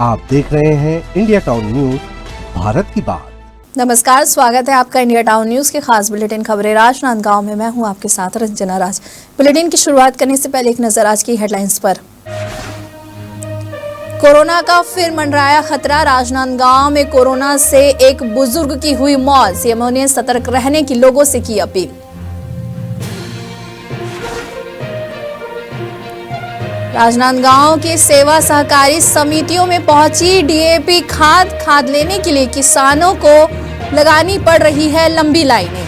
आप देख रहे हैं इंडिया टाउन न्यूज, भारत की बात। नमस्कार, स्वागत है आपका इंडिया टाउन न्यूज के खास बुलेटिन खबरें राजनांदगांव में। मैं हूं आपके साथ रंजना राज। बुलेटिन की शुरुआत करने से पहले एक नजर आज की हेडलाइंस पर। कोरोना का फिर मंडराया खतरा। राजनांदगांव में कोरोना से एक बुजुर्ग की हुई मौत। सीएमओ ने सतर्क रहने की लोगों से की अपील। राजनांदगांव के सेवा सहकारी समितियों में पहुंची डीएपी खाद लेने के लिए किसानों को लगानी पड़ रही है लंबी लाइनें।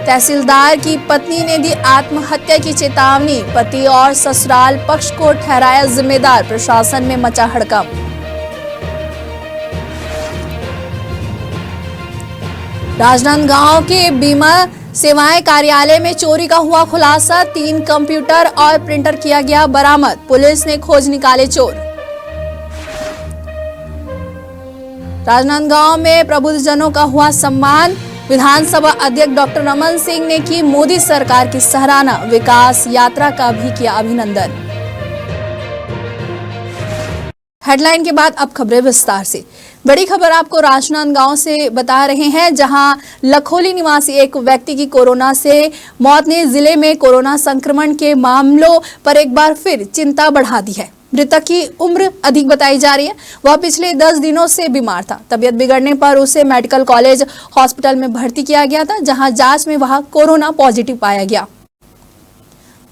तहसीलदार की पत्नी ने दी आत्महत्या की चेतावनी। पति और ससुराल पक्ष को ठहराया जिम्मेदार। प्रशासन में मचा हड़कंप। राजनांदगांव के बीमा सेवाएं कार्यालय में चोरी का हुआ खुलासा। 3 कंप्यूटर और प्रिंटर किया गया बरामद। पुलिस ने खोज निकाले चोर। राजनांदगांव में प्रबुद्धजनों का हुआ सम्मान। विधानसभा अध्यक्ष डॉक्टर रमन सिंह ने की मोदी सरकार की सराहना। विकास यात्रा का भी किया अभिनंदन। हेडलाइन के बाद अब खबरें विस्तार से। बड़ी खबर आपको राजनांदगांव से बता रहे हैं, जहां लखोली निवासी एक व्यक्ति की कोरोना से मौत ने जिले में कोरोना संक्रमण के मामलों पर एक बार फिर चिंता बढ़ा दी है। मृतक की उम्र अधिक बताई जा रही है। वह पिछले 10 दिनों से बीमार था। तबीयत बिगड़ने पर उसे मेडिकल कॉलेज हॉस्पिटल में भर्ती किया गया था, जहां जांच में वह कोरोना पॉजिटिव पाया गया।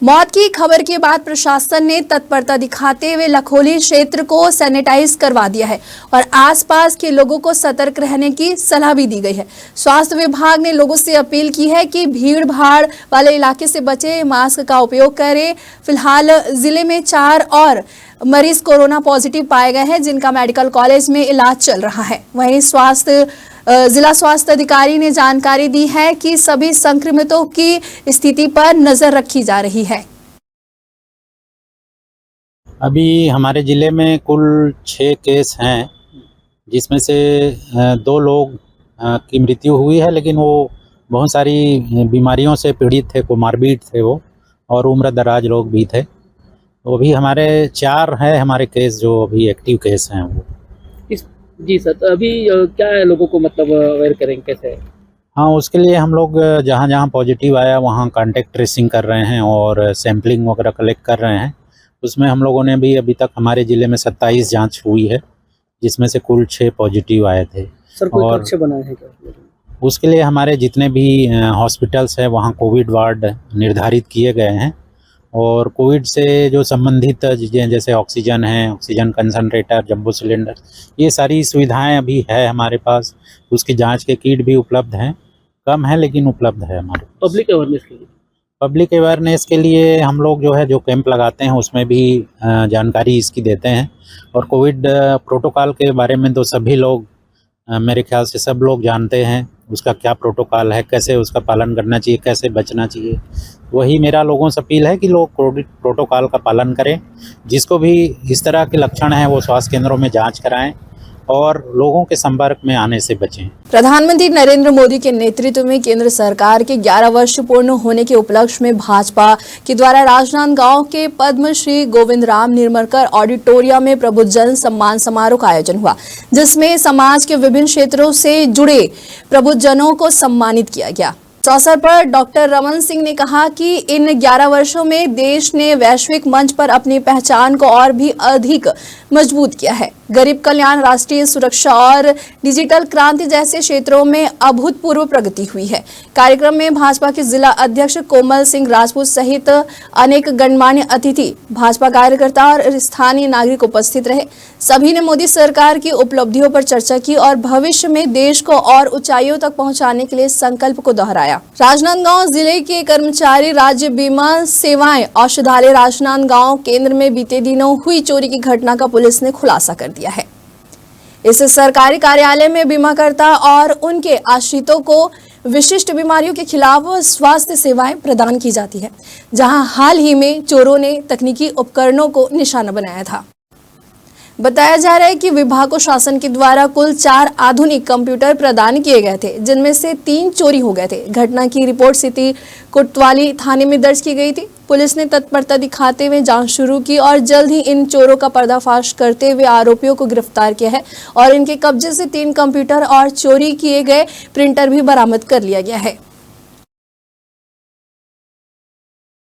मौत की खबर के बाद प्रशासन ने तत्परता दिखाते हुए लखोली क्षेत्र को सैनिटाइज करवा दिया है और आसपास के लोगों को सतर्क रहने की सलाह भी दी गई है। स्वास्थ्य विभाग ने लोगों से अपील की है कि भीड़ भाड़ वाले इलाके से बचे, मास्क का उपयोग करें। फिलहाल जिले में 4 और मरीज कोरोना पॉजिटिव पाए गए हैं, जिनका मेडिकल कॉलेज में इलाज चल रहा है। वहीं जिला स्वास्थ्य अधिकारी ने जानकारी दी है कि सभी संक्रमितों की स्थिति पर नजर रखी जा रही है। अभी हमारे ज़िले में कुल 6 केस हैं, जिसमें से 2 लोग की मृत्यु हुई है, लेकिन वो बहुत सारी बीमारियों से पीड़ित थे, कोमार्बिड थे वो, और उम्र दराज लोग भी थे। तो अभी हमारे 4 है हमारे केस जो अभी एक्टिव केस हैं वो। जी सर, तो अभी क्या है, लोगों को मतलब अवेयर करेंगे कैसे? हाँ, उसके लिए हम लोग जहाँ जहाँ पॉजिटिव आया वहाँ कांटेक्ट ट्रेसिंग कर रहे हैं और सैम्पलिंग वगैरह कलेक्ट कर रहे हैं। उसमें हम लोगों ने भी अभी तक हमारे ज़िले में 27 जांच हुई है, जिसमें से कुल 6 पॉजिटिव आए थे। सर, कोई कक्ष बनाए हैं क्या? उसके लिए हमारे जितने भी हॉस्पिटल्स हैं वहाँ कोविड वार्ड निर्धारित किए गए हैं, और कोविड से जो संबंधित चीज़ें जैसे ऑक्सीजन है, ऑक्सीजन कंसनट्रेटर, जंबो सिलेंडर, ये सारी सुविधाएं अभी है हमारे पास। उसकी जांच के किट भी उपलब्ध हैं, कम है लेकिन उपलब्ध है हमारे। पब्लिक अवेयरनेस के लिए हम लोग जो है जो कैंप लगाते हैं उसमें भी जानकारी इसकी देते हैं। और कोविड प्रोटोकॉल के बारे में तो सभी लोग, मेरे ख्याल से सब लोग जानते हैं उसका क्या प्रोटोकॉल है, कैसे उसका पालन करना चाहिए, कैसे बचना चाहिए। वही मेरा लोगों से अपील है कि लोग कोविड प्रोटोकॉल का पालन करें। जिसको भी इस तरह के लक्षण हैं वो स्वास्थ्य केंद्रों में जांच कराएं और लोगों के संपर्क में आने से बचें। प्रधानमंत्री नरेंद्र मोदी के नेतृत्व में केंद्र सरकार के 11 वर्ष पूर्ण होने के उपलक्ष्य में भाजपा के द्वारा राजनांदगांव के पद्मश्री गोविंद राम निर्मलकर ऑडिटोरियम में प्रबुद्धजन सम्मान समारोह का आयोजन हुआ, जिसमें समाज के विभिन्न क्षेत्रों से जुड़े प्रबुद्धजनों को सम्मानित किया गया। इस अवसर पर डॉक्टर रमन सिंह ने कहा कि इन 11 वर्षों में देश ने वैश्विक मंच पर अपनी पहचान को और भी अधिक मजबूत किया है। गरीब कल्याण, राष्ट्रीय सुरक्षा और डिजिटल क्रांति जैसे क्षेत्रों में अभूतपूर्व प्रगति हुई है। कार्यक्रम में भाजपा के जिला अध्यक्ष कोमल सिंह राजपूत सहित अनेक गणमान्य अतिथि, भाजपा कार्यकर्ता और स्थानीय नागरिक उपस्थित रहे। सभी ने मोदी सरकार की उपलब्धियों पर चर्चा की और भविष्य में देश को और ऊंचाइयों तक पहुंचाने के लिए संकल्प को दोहराया। राजनांदगांव जिले के कर्मचारी राज्य बीमा सेवाएं औषधालय राजनांदगांव केंद्र में बीते दिनों हुई चोरी की घटना का पुलिस ने खुलासा कर दिया है। इस सरकारी कार्यालय में बीमाकर्ता और उनके आश्रितों को विशिष्ट बीमारियों के खिलाफ स्वास्थ्य सेवाएं प्रदान की जाती है, जहां हाल ही में चोरों ने तकनीकी उपकरणों को निशाना बनाया था। बताया जा रहा है कि विभाग को शासन के द्वारा कुल 4 आधुनिक कंप्यूटर प्रदान किए गए थे, जिनमें से 3 चोरी हो गए थे। घटना की रिपोर्ट सिटी कोतवाली थाने में दर्ज की गई थी। पुलिस ने तत्परता दिखाते हुए जांच शुरू की और जल्द ही इन चोरों का पर्दाफाश करते हुए आरोपियों को गिरफ्तार किया है और इनके कब्जे से 3 कंप्यूटर और चोरी किए गए प्रिंटर भी बरामद कर लिया गया है।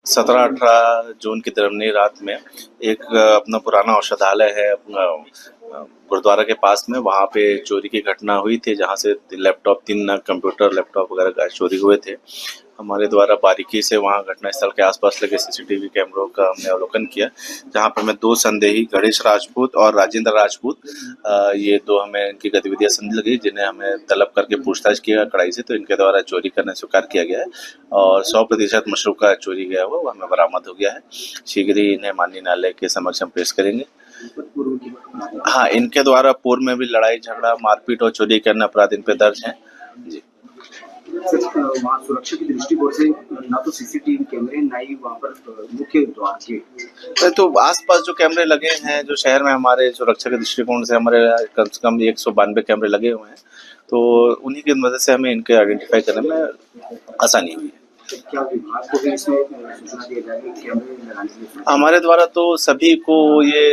17-18 जून की दरमियानी रात में एक अपना पुराना औषधालय है अपना गुरुद्वारा के पास में, वहाँ पे चोरी की घटना हुई थी जहाँ से लैपटॉप 3 कंप्यूटर लैपटॉप वगैरह का चोरी हुए थे। हमारे द्वारा बारीकी से वहाँ घटनास्थल के आसपास लगे सीसीटीवी कैमरों का हमने अवलोकन किया, जहाँ पर हमें 2 संदेही गणेश राजपूत और राजेंद्र राजपूत ये 2 हमें इनकी गतिविधियाँ समझ लगी, जिन्हें हमें तलब करके पूछताछ किया कड़ाई से, तो इनके द्वारा चोरी करना स्वीकार किया गया है और 100% मशरूका चोरी गया हुआ वो हमें बरामद हो गया है। शीघ्र ही इन्हें माननीय न्यायालय के समक्ष हम पेश करेंगे। हाँ, इनके द्वारा पूर्व में भी लड़ाई झगड़ा मारपीट और चोरी करने अपराध इन पे दर्ज हैं जी। वहाँ सुरक्षा की दृष्टिकोण से ना तो सीसीटीवी कैमरे ना ही वहाँ पर मुख्य द्वार के तो आसपास जो कैमरे लगे हैं जो शहर में हमारे सुरक्षा के दृष्टिकोण से हमारे कम से कम 192 कैमरे लगे हुए हैं, तो उन्हीं की मदद से हमें इनके आइडेंटिफाई करने में आसानी हुई है। क्या विभाग को भी इसमें सूचना दिया जाएगी कैमरे लगाने के लिए? हमारे द्वारा तो सभी को ये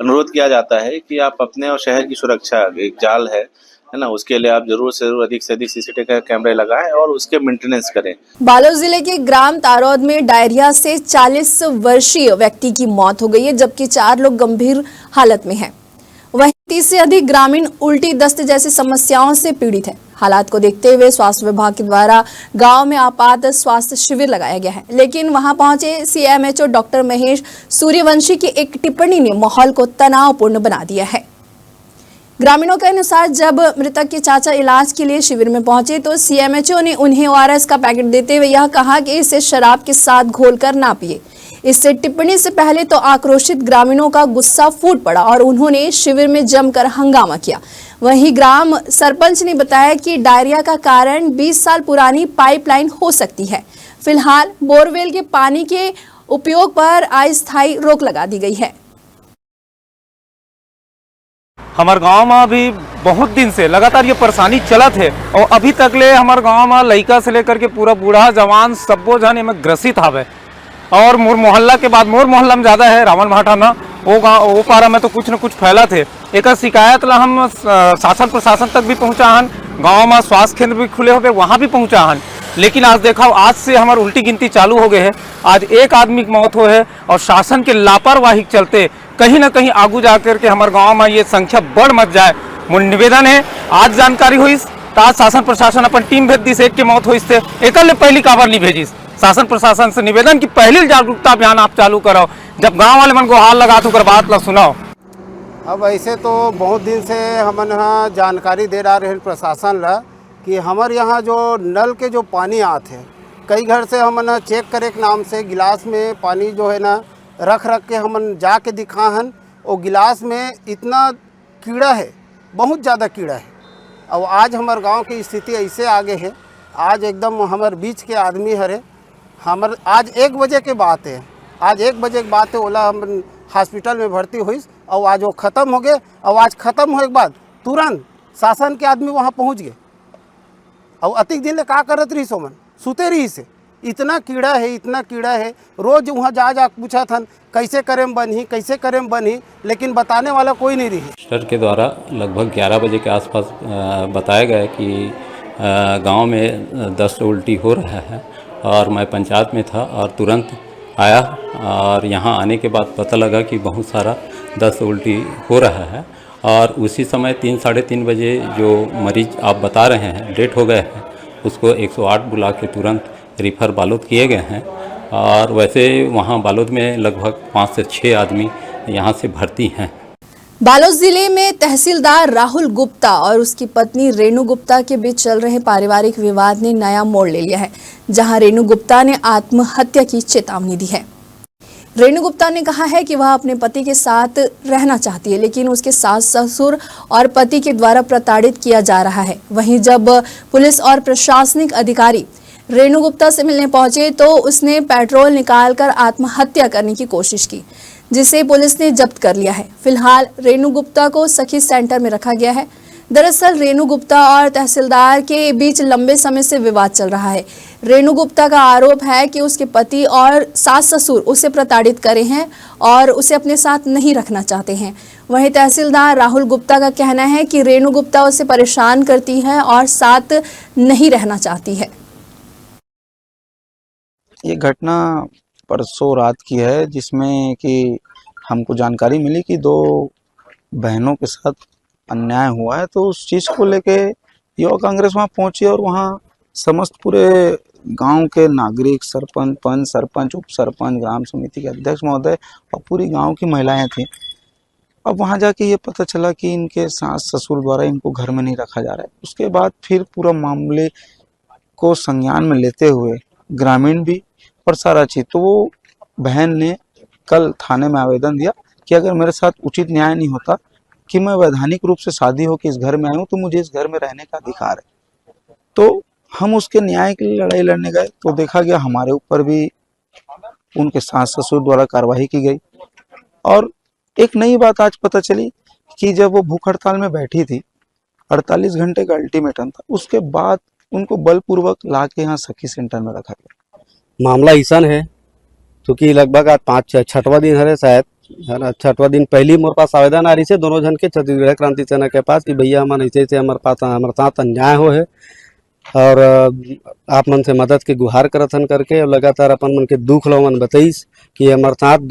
अनुरोध किया जाता है कि आप अपने और शहर की सुरक्षा, एक जाल है ना, उसके लिए आप जरूर से जरूर अधिक से अधिक सीसीटीवी कैमरे लगाएं और उसके मेंटेनेंस करें। बालोद जिले के ग्राम तारौद में डायरिया से 40 वर्षीय व्यक्ति की मौत हो गई है, जबकि 4 लोग गंभीर हालत में हैं। वहीं 30 से अधिक ग्रामीण उल्टी दस्त जैसी समस्याओं से पीड़ित है। हालात को देखते हुए स्वास्थ्य विभाग के द्वारा गांव में आपात स्वास्थ्य शिविर लगाया गया है, लेकिन वहां पहुंचे CMHO डॉक्टर महेश सूर्यवंशी की एक टिप्पणी ने माहौल को तनावपूर्ण बना दिया है। ग्रामीणों के अनुसार जब मृतक के चाचा इलाज के लिए शिविर में पहुंचे तो CMHO ने उन्हें ORS का पैकेट देते हुए यह कहा कि इसे शराब के साथ घोलकर ना पिए। इससे टिप्पणी से पहले तो आक्रोशित ग्रामीणों का गुस्सा फूट पड़ा और उन्होंने शिविर में जमकर हंगामा किया। वहीं ग्राम सरपंच ने बताया कि डायरिया का कारण 20 साल पुरानी पाइपलाइन हो सकती है। फिलहाल बोरवेल के पानी के उपयोग पर अस्थायी रोक लगा दी गई है। हमारे गांव में अभी बहुत दिन से लगातार ये परेशानी चलत है और अभी तक ले हमारे गांव में लड़का से लेकर के पूरा बूढ़ा जवान सबो जन में ग्रसित हवे। और मोर मोहल्ला के बाद मोर मोहल्ला में ज़्यादा है रावण भाटा ना वो गाँव वो पारा में तो कुछ न कुछ फैला थे। एक शिकायत ला हम शासन प्रशासन तक भी पहुँचा हन, गाँव में स्वास्थ्य केंद्र भी खुले हुए वहाँ भी पहुँचा हन, लेकिन आज देखा आज से हमारी उल्टी गिनती चालू हो गए है। आज एक आदमी की मौत हो है और शासन के लापरवाही के चलते कहीं ना कहीं आगू जा करके हमारे गांव में ये संख्या बढ़ मत जाए। मोर निवेदन है आज जानकारी हुई तो आज शासन प्रशासन अपन टीम भेज दी, एक की मौत हुई थे एक पहली काबर नहीं भेजी। शासन प्रशासन से निवेदन की पहली जागरूकता अभियान आप चालू करो, जब गाँव वाले मन को हाल लगा तो बात ला सुनाओ। अब ऐसे तो बहुत दिन से हमन यहाँ जानकारी दे रहा रहे प्रशासन ला कि हमारे यहाँ जो नल के जो पानी आते हैं कई घर से हमन चेक करे के नाम से गिलास में पानी जो है ना रख के हमन जाके दिखा हन, और गिलास में इतना कीड़ा है, बहुत ज़्यादा कीड़ा है। अब आज हमारे गांव की स्थिति ऐसे आगे है, आज एकदम हमारे बीच के आदमी हरे हमारे आज 1 बजे के बात है, आज 1 बजे की बात है, ओला हम हॉस्पिटल में भर्ती हुई और आज वो ख़त्म हो गए। और आज ख़त्म होने के बाद तुरंत शासन के आदमी वहाँ पहुँच गए और अतिक दिन का करत रही सोमन सुते रही से। इतना कीड़ा है, इतना कीड़ा है, रोज वहाँ जा पूछा था कैसे करें बनी, कैसे करें बनी, लेकिन बताने वाला कोई नहीं रही। सर के द्वारा लगभग 11 बजे के आसपास बताया गया कि गांव में दस्त उल्टी हो रहा है और मैं पंचायत में था और तुरंत आया और यहाँ आने के बाद पता लगा कि बहुत सारा दस्त उल्टी हो रहा है और उसी समय 3 साढ़े 3 बजे जो मरीज आप बता रहे हैं डेट हो गए हैं उसको 108 बुला के तुरंत रिफ़र बालोद किए गए हैं। और वैसे वहाँ बालोद में लगभग 5 से 6 आदमी यहाँ से भर्ती हैं। बालोद जिले में तहसीलदार राहुल गुप्ता और उसकी पत्नी रेणु गुप्ता के बीच चल रहे पारिवारिक विवाद ने नया मोड़ ले लिया है, जहां रेणु गुप्ता ने आत्महत्या की चेतावनी दी है। रेणु गुप्ता ने कहा है कि वह अपने पति के साथ रहना चाहती है, लेकिन उसके सास ससुर और पति के द्वारा प्रताड़ित किया जा रहा है। वहीं जब पुलिस और प्रशासनिक अधिकारी रेणु गुप्ता से मिलने पहुंचे तो उसने पेट्रोल निकालकर आत्महत्या करने की कोशिश की, जिसे पुलिस ने जब्त कर लिया है। फिलहाल रेणु गुप्ता को सखी सेंटर में रखा गया है। दरअसल रेणु गुप्ता और तहसीलदार के बीच लंबे समय से विवाद चल रहा है। रेणु गुप्ता का आरोप है कि उसके पति और सास ससुर उसे प्रताड़ित करे हैं और उसे अपने साथ नहीं रखना चाहते हैं। वहीं तहसीलदार राहुल गुप्ता का कहना है कि रेणु गुप्ता उसे परेशान करती है और साथ नहीं रहना चाहती है। ये घटना परसों रात की है, जिसमें कि हमको जानकारी मिली कि 2 बहनों के साथ अन्याय हुआ है। तो उस चीज़ को लेके युवा कांग्रेस वहाँ पहुंची और वहाँ समस्त पूरे गांव के नागरिक, सरपंच, पंच, सरपंच, उप सरपंच, ग्राम समिति के अध्यक्ष महोदय और पूरी गांव की महिलाएं थीं। अब वहाँ जाके ये पता चला कि इनके सास ससुर द्वारा इनको घर में नहीं रखा जा रहा है। उसके बाद फिर पूरा मामले को संज्ञान में लेते हुए ग्रामीण भी और सारा चीज़, तो वो बहन ने कल थाने में आवेदन दिया कि अगर मेरे साथ उचित न्याय नहीं होता कि मैं वैधानिक रूप से शादी होकर इस घर में आया हूँ तो मुझे इस घर में रहने का अधिकार है। तो हम उसके न्याय के लिए लड़ाई लड़ने गए तो देखा गया हमारे ऊपर भी उनके सास ससुर द्वारा कार्रवाई की गई। और एक नई बात आज पता चली कि जब वो भूख हड़ताल में बैठी थी, 48 घंटे का अल्टीमेटम था, उसके बाद उनको बलपूर्वक ला के यहाँ सखी सेंटर में रखा गया। मामला ऐसा है क्योंकि लगभग आज 5-6वां दिन है शायद, है ना। 6वां दिन पहली मोर पास आवेदन आ रही है दोनों जन के छत्तीसगढ़ क्रांति सेना के पास कि भैया हमारे ऐसे हमारे साथ अन्याय हो है और आप मन से मदद के गुहार करथन करके लगातार अपन मन के दुख लो मन बताइस कि हमारे साथ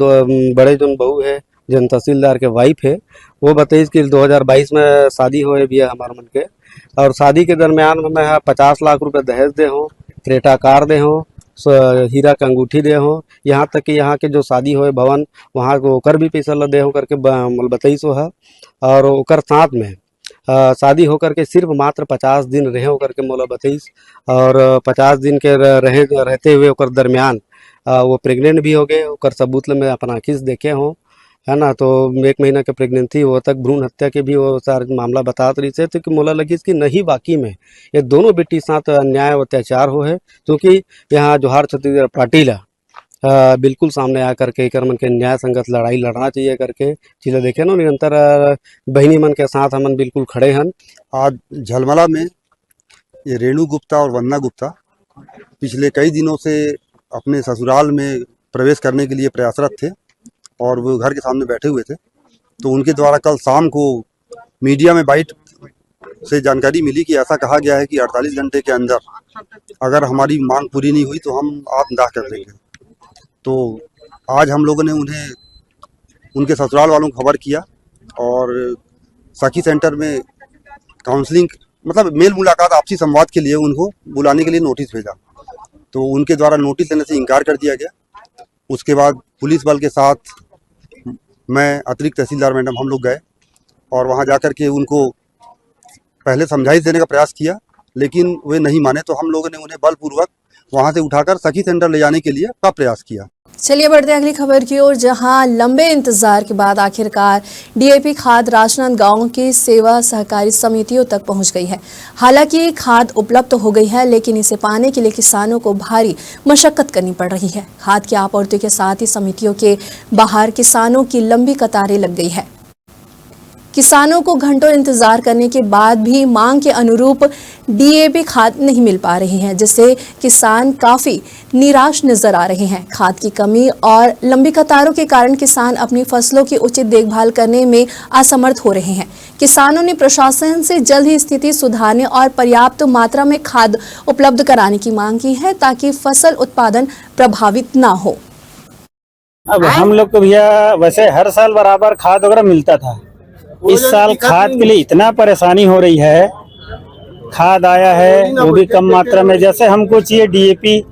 बड़े जन बहू है जन तहसीलदार के वाइफ है, वो बताइस कि 2022 में शादी हो है भैया हमारे मन के, और शादी के दरमियान में 50 लाख रुपए दहेज दे हो, क्रेटा कार दे हो, हीरा का अंगूठी दे हो, यहाँ तक कि यहाँ के जो शादी होए भवन वहाँ को ओकर भी पैसा ल दे हो करके बताइस हो है। और ओकर साथ में शादी होकर के सिर्फ मात्र 50 दिन रहे हो करके मोला बताइस, और 50 दिन के रहते हुए ओकर दरमियान वो प्रेग्नेंट भी हो गए। ओकर सबूत में अपना आँखिस देखे हो, है ना। तो 1 महीना के प्रेगनेंसी वो तक भ्रूण हत्या के भी वो सारे मामला बतात रही थे। तो कि मोला लगी कि नहीं वाकई में ये दोनों बेटी साथ अन्याय अत्याचार हो है, क्योंकि यहाँ जोहार छत्तीसगढ़ पार्टी ला बिल्कुल सामने आ करके कर मन के न्याय संगत लड़ाई लड़ना चाहिए करके चीज़ें देखे ना। निरंतर बहनी मन के साथ हमन बिल्कुल खड़े हैं। आज झलमला में ये रेणु गुप्ता और वंदना गुप्ता पिछले कई दिनों से अपने ससुराल में प्रवेश करने के लिए प्रयासरत थे और वो घर के सामने बैठे हुए थे। तो उनके द्वारा कल शाम को मीडिया में बाइट से जानकारी मिली कि ऐसा कहा गया है कि 48 घंटे के अंदर अगर हमारी मांग पूरी नहीं हुई तो हम आत्मदाह कर देंगे। तो आज हम लोगों ने उन्हें उनके ससुराल वालों को खबर किया और सखी सेंटर में काउंसलिंग मतलब मेल मुलाकात आपसी संवाद के लिए उनको बुलाने के लिए नोटिस भेजा। तो उनके द्वारा नोटिस लेने से इनकार कर दिया गया। उसके बाद पुलिस बल के साथ मैं अतिरिक्त तहसीलदार मैडम हम लोग गए और वहां जाकर के उनको पहले समझाइश देने का प्रयास किया, लेकिन वे नहीं माने। तो हम लोगों ने उन्हें बलपूर्वक वहां से उठाकर सखी सेंटर ले जाने के लिए का प्रयास किया। चलिए बढ़ते अगली खबर की ओर, जहां लंबे इंतजार के बाद आखिरकार डीएपी खाद राजनांदगांव की सेवा सहकारी समितियों तक पहुंच गई है। हालांकि खाद उपलब्ध हो गई है, लेकिन इसे पाने के लिए किसानों को भारी मशक्कत करनी पड़ रही है। खाद की आपूर्ति के साथ ही समितियों के बाहर किसानों की लंबी कतारें लग गई है। किसानों को घंटों इंतजार करने के बाद भी मांग के अनुरूप डीएपी खाद नहीं मिल पा रही है, जिससे किसान काफी निराश नजर आ रहे हैं। खाद की कमी और लंबी कतारों के कारण किसान अपनी फसलों की उचित देखभाल करने में असमर्थ हो रहे हैं। किसानों ने प्रशासन से जल्द ही स्थिति सुधारने और पर्याप्त मात्रा में खाद उपलब्ध कराने की मांग की है, ताकि फसल उत्पादन प्रभावित ना हो। अब हम लोग को भैया वैसे हर साल बराबर खाद वगैरह मिलता था, इस साल खाद के लिए इतना परेशानी हो रही है। खाद आया है वो भी कम मात्रा में, जैसे हमको चाहिए डीएपी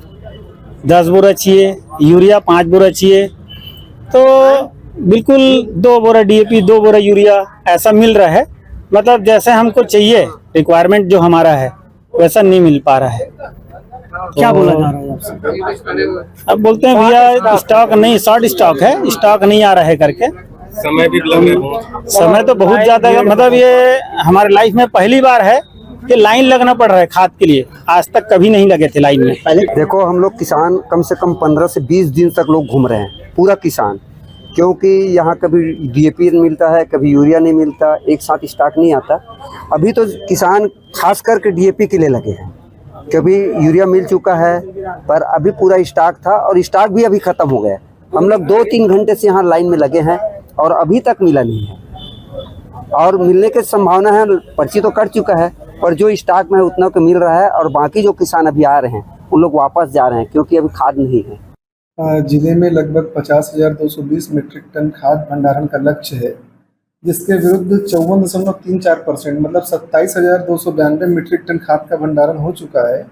10 बोरा चाहिए, यूरिया 5 बोरा चाहिए, तो बिल्कुल 2 बोरा डीएपी 2 बोरा यूरिया ऐसा मिल रहा है। मतलब जैसे हमको चाहिए रिक्वायरमेंट जो हमारा है वैसा नहीं मिल पा रहा है। क्या बोला जा रहा है आपसे? अब बोलते हैं भैया स्टॉक नहीं, शॉर्ट स्टॉक है, स्टॉक नहीं आ रहा है करके। समय भी समय तो बहुत ज्यादा है। मतलब ये हमारे लाइफ में पहली बार है कि लाइन लगना पड़ रहा है खाद के लिए। आज तक कभी नहीं लगे थे लाइन में। पहले देखो हम लोग किसान कम से कम 15 से 20 दिन तक लोग घूम रहे हैं, पूरा किसान। क्योंकि यहाँ कभी डीएपी मिलता है, कभी यूरिया नहीं मिलता, एक साथ स्टॉक नहीं आता। अभी तो किसान खास करके डीएपी के लिए लगे हैं, क्योंकि यूरिया मिल चुका है, पर अभी पूरा स्टॉक था और स्टॉक भी अभी ख़त्म हो गया। हम लोग 2-3 घंटे से यहाँ लाइन में लगे हैं और अभी तक मिला नहीं है, और मिलने की संभावना है। पर्ची तो कट चुका है, पर जो स्टॉक में है उतना को मिल रहा है, और बाकी जो किसान अभी आ रहे हैं उन लोग वापस जा रहे हैं क्योंकि अभी खाद नहीं है। जिले में लगभग 50,220 मीट्रिक टन खाद भंडारण का लक्ष्य है, जिसके विरुद्ध 54.34% मतलब 27,292 मीट्रिक टन खाद का भंडारण हो चुका है,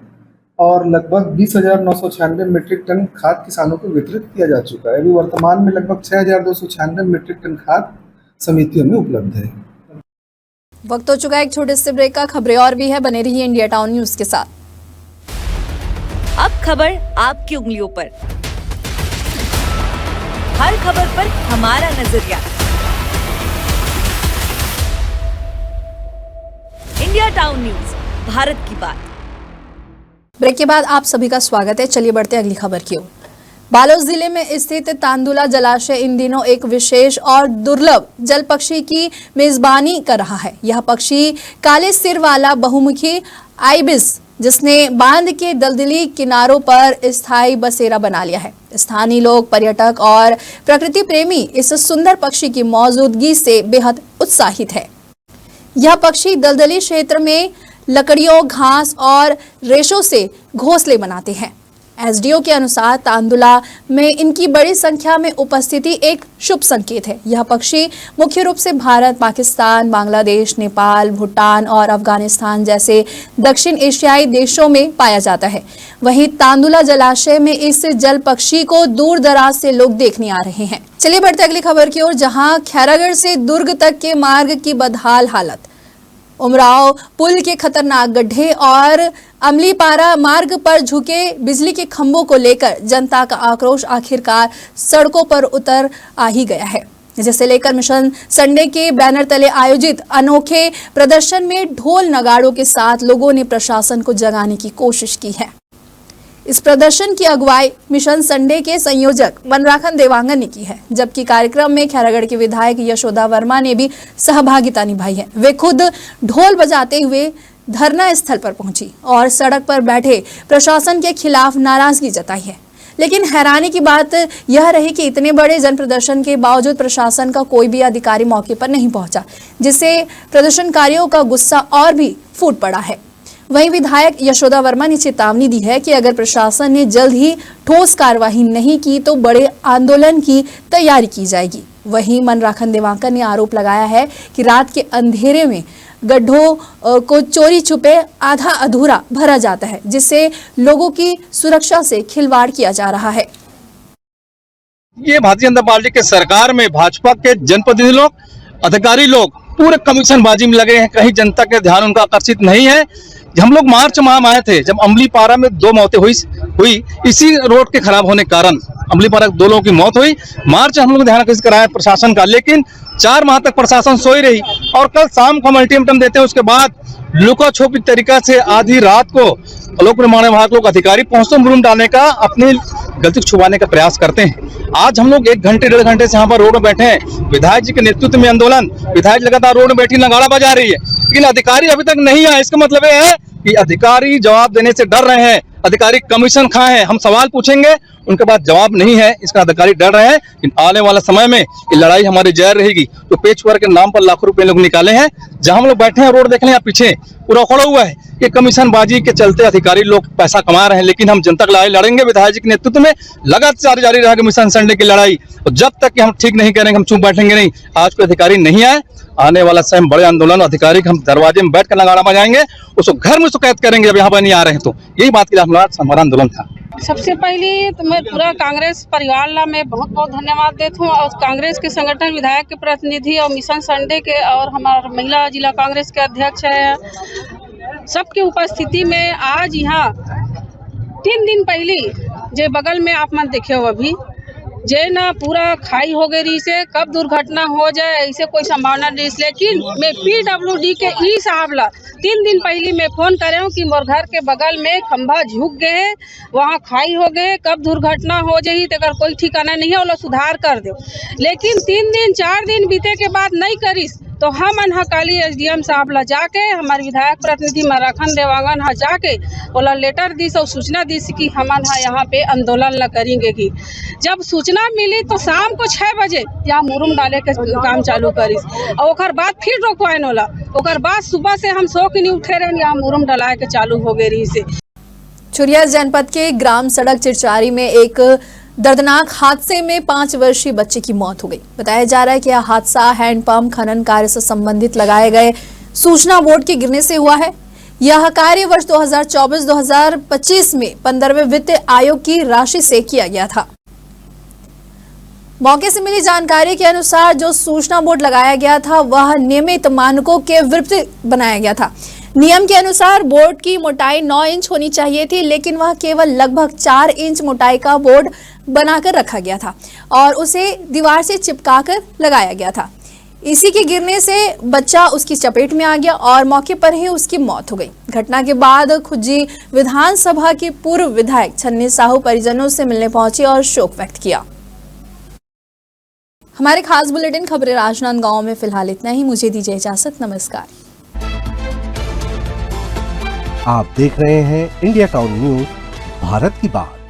और लगभग 20,996 मीट्रिक टन खाद किसानों को वितरित किया जा चुका है। अभी वर्तमान में लगभग 6,296 मीट्रिक टन खाद समितियों में उपलब्ध है। वक्त हो चुका है एक छोटे से ब्रेक का। खबरें और भी है, बने रहिए इंडिया टाउन न्यूज के साथ। अब खबर आपकी उंगलियों पर, हर खबर पर हमारा नजरिया। इंडिया टाउन न्यूज, भारत की बात। ब्रेक के बाद आप सभी का स्वागत है। चलिए बढ़ते हैं अगली खबर की ओर। बालोद जिले में स्थित तांदुला जलाशय इन दिनों एक विशेष और दुर्लभ जल पक्षी की मेजबानी कर रहा है। यह पक्षी काले सिर वाला बहुमुखी आइबिस, जिसने बांध के दलदली किनारों पर स्थायी बसेरा बना लिया है। स्थानीय लोग, पर्यटक और प्रकृति प्रेमी इस सुंदर पक्षी की मौजूदगी से बेहद उत्साहित है। यह पक्षी दलदली क्षेत्र में लकड़ियों, घास और रेशों से घोंसले बनाते हैं। एसडीओ के अनुसार तांदुला में इनकी बड़ी संख्या में उपस्थिति एक शुभ संकेत है। यह पक्षी मुख्य रूप से भारत, पाकिस्तान, बांग्लादेश, नेपाल, भूटान और अफगानिस्तान जैसे दक्षिण एशियाई देशों में पाया जाता है। वहीं तांदुला जलाशय में इस जल पक्षी को दूर दराज से लोग देखने आ रहे हैं। चलिए बढ़ते अगली खबर की ओर, जहां खैरागढ़ से दुर्ग तक के मार्ग की बदहाल हालत, उमराव पुल के खतरनाक गड्ढे और अमलीपारा मार्ग पर झुके बिजली के खंभों को लेकर जनता का आक्रोश आखिरकार सड़कों पर उतर आ ही गया है। जिसे लेकर मिशन संडे के बैनर तले आयोजित अनोखे प्रदर्शन में ढोल नगाड़ों के साथ लोगों ने प्रशासन को जगाने की कोशिश की है। इस प्रदर्शन की अगुवाई मिशन संडे के संयोजक मनराखन देवांगन ने की है, जबकि कार्यक्रम में खैरागढ़ के विधायक यशोदा वर्मा ने भी सहभागिता निभाई है। वे खुद ढोल बजाते हुए धरना स्थल पर पहुंची और सड़क पर बैठे प्रशासन के खिलाफ नाराजगी जताई है। लेकिन हैरानी की बात यह रही कि इतने बड़े जन प्रदर्शन के बावजूद प्रशासन का कोई भी अधिकारी मौके पर नहीं पहुंचा, जिससे प्रदर्शनकारियों का गुस्सा और भी फूट पड़ा है। वहीं विधायक यशोदा वर्मा ने चेतावनी दी है कि अगर प्रशासन ने जल्द ही ठोस कार्रवाई नहीं की तो बड़े आंदोलन की तैयारी की जाएगी। वहीं मनराखन देवांकर ने आरोप लगाया है कि रात के अंधेरे में गड्ढों को चोरी छुपे आधा अधूरा भरा जाता है, जिससे लोगों की सुरक्षा से खिलवाड़ किया जा रहा है। ये भारतीय जनता पार्टी के सरकार में भाजपा के जनप्रतिनिधि लोग, अधिकारी लोग पूरे कमीशनबाजी में लगे हैं। कहीं जनता के ध्यान उनका आकर्षित नहीं है। हम लोग मार्च माह में आए थे जब अमलीपारा में 2 मौतें हुई इसी रोड के खराब होने के कारण अमलीपारा 2 लोगों की मौत हुई। मार्च हम लोग ने ध्यान आकर्षित कराया प्रशासन का, लेकिन 4 माह तक प्रशासन सोई रही और कल शाम को हम अल्टीमेटम देते हैं। उसके बाद लुका छुपी तरीका से आधी रात को लोक निर्माण विभाग लोग अधिकारी पहुंचते मुरूम डालने का, अपनी गलती को छुपाने का प्रयास करते हैं। आज हम लोग 1 घंटे 1.5 घंटे से यहाँ पर रोड में बैठे हैं। विधायक जी के नेतृत्व में आंदोलन, विधायक लगातार रोड में बैठी नगाड़ा बजा रही है, लेकिन अधिकारी अभी तक नहीं आए। इसका मतलब ये है कि अधिकारी जवाब देने से डर रहे हैं। अधिकारी कमीशन खाए हैं। हम सवाल पूछेंगे, उनके पास जवाब नहीं है, इसका अधिकारी डर रहे हैं। लेकिन आने वाला समय में ये लड़ाई हमारी जारी रहेगी। तो पेच वर्क के नाम पर लाखों रुपए लोग निकाले हैं। जहां हम लोग बैठे हैं रोड देख लें, पीछे पूरा खड़ा हुआ है। ये कमीशनबाजी के चलते अधिकारी लोग पैसा कमा रहे हैं, लेकिन हम जनता की लड़ाई लड़ेंगे। विधायक जी के नेतृत्व में लगातार जारी रहेगा मिशन संडे की लड़ाई। और जब तक कि हम ठीक नहीं करेंगे, हम चुप बैठेंगे नहीं। आज कोई अधिकारी नहीं आए, आने वाला समय बड़े आंदोलन, अधिकारी हम दरवाजे में बैठ कर नगाड़ा बजाएंगे, उसको घर में कैद करेंगे जब यहाँ पर नहीं आ रहे हैं। तो यही बात के लिए हमारा आंदोलन था। सबसे पहले तो मैं पूरा कांग्रेस परिवार ला मैं बहुत बहुत धन्यवाद देता हूँ, और कांग्रेस के संगठन, विधायक के प्रतिनिधि और मिशन संडे के और हमारा महिला जिला कांग्रेस के अध्यक्ष है, सबकी उपस्थिति में आज यहाँ 3 दिन पहले जे बगल में आप मन देखे हो, अभी जे ना पूरा खाई हो गई रही से कब दुर्घटना हो जाए ऐसे कोई संभावना नहीं। लेकिन मैं PWD के ई साहब ला 3 दिन पहले मैं फोन करे हूँ कि मोर घर के बगल में खंभा झुक गए है, वहाँ खाई हो गए, कब दुर्घटना हो जाही तेकर कोई ठिकाना नहीं है, वो सुधार कर दो। लेकिन 3 दिन 4 दिन बीते के बाद नहीं करिस तो हम काली SDM साहब ला जाके हमारे विधायक प्रतिनिधि मराखन देवांगन हा जाके बोला लेटर दी और सूचना दी कि हम यहाँ पे आंदोलन ला करेंगे। कि जब सूचना मिली तो शाम को 6 बजे यहाँ मुरुम डाले के काम चालू करिस और ओकर बाद फिर रोकवाइन होला। ओकर बाद सुबह से हम सो के नहीं उठे रहे, यहाँ मुरुम डलाए के चालू हो गई रही से। चुरिया जनपद के ग्राम सड़क चिरचारी में एक दर्दनाक हादसे में 5 वर्षीय बच्चे की मौत हो गई। बताया जा रहा है कि यह हादसा हैंडपंप खनन कार्य से संबंधित लगाए गए सूचना बोर्ड के गिरने से हुआ है। यह कार्य वर्ष 2024-2025 में 15वें वित्त आयोग की राशि से किया गया था। मौके से मिली जानकारी के अनुसार जो सूचना बोर्ड लगाया गया था वह नियमित मानकों के विपरीत बनाया गया था। नियम के अनुसार बोर्ड की मोटाई 9 इंच होनी चाहिए थी, लेकिन वह केवल लगभग 4 इंच मोटाई का बोर्ड बनाकर रखा गया था और उसे दीवार से चिपकाकर लगाया गया था। इसी के गिरने से बच्चा उसकी चपेट में आ गया और मौके पर ही उसकी मौत हो गई। घटना के बाद खुज्जी विधानसभा के पूर्व विधायक छन्नी साहू परिजनों से मिलने पहुंचे और शोक व्यक्त किया। हमारे खास बुलेटिन खबरें राजनांदगांव में फिलहाल इतना ही। मुझे दीजिए इजाजत, नमस्कार। आप देख रहे हैं इंडिया टाउन न्यूज, भारत की बात।